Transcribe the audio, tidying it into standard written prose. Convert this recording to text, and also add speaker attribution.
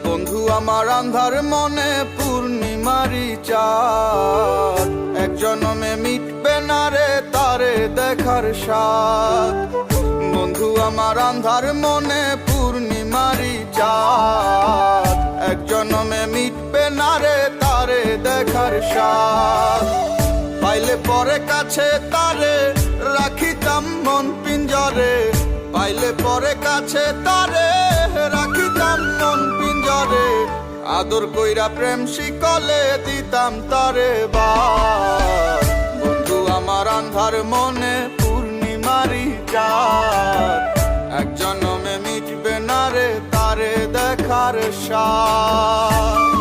Speaker 1: বন্ধু আমার আন্ধার মনে পূর্ণিমারি চাঁদ, এক জনমে মিটবে না রে তারে দেখার স্বাদ। বন্ধু আমার আন্ধার মনে পূর্ণিমারি চাঁদ, এক জনমে মিটবে না রে তারে দেখার স্বাদ। পাইলে পরে কাছে তারে রাখিতাম মন পিঞ্জরে, পাইলে পরে কাছে তারে রাখিতাম মন পিঞ্জরে। আদর কইরা প্রেম শিকলে দিতাম তারে বার। বন্ধু আমার আন্ধার মনে পূর্ণিমারি চাঁদ, এক জনমে মিটবে না রে তারে দেখার স্বাদ।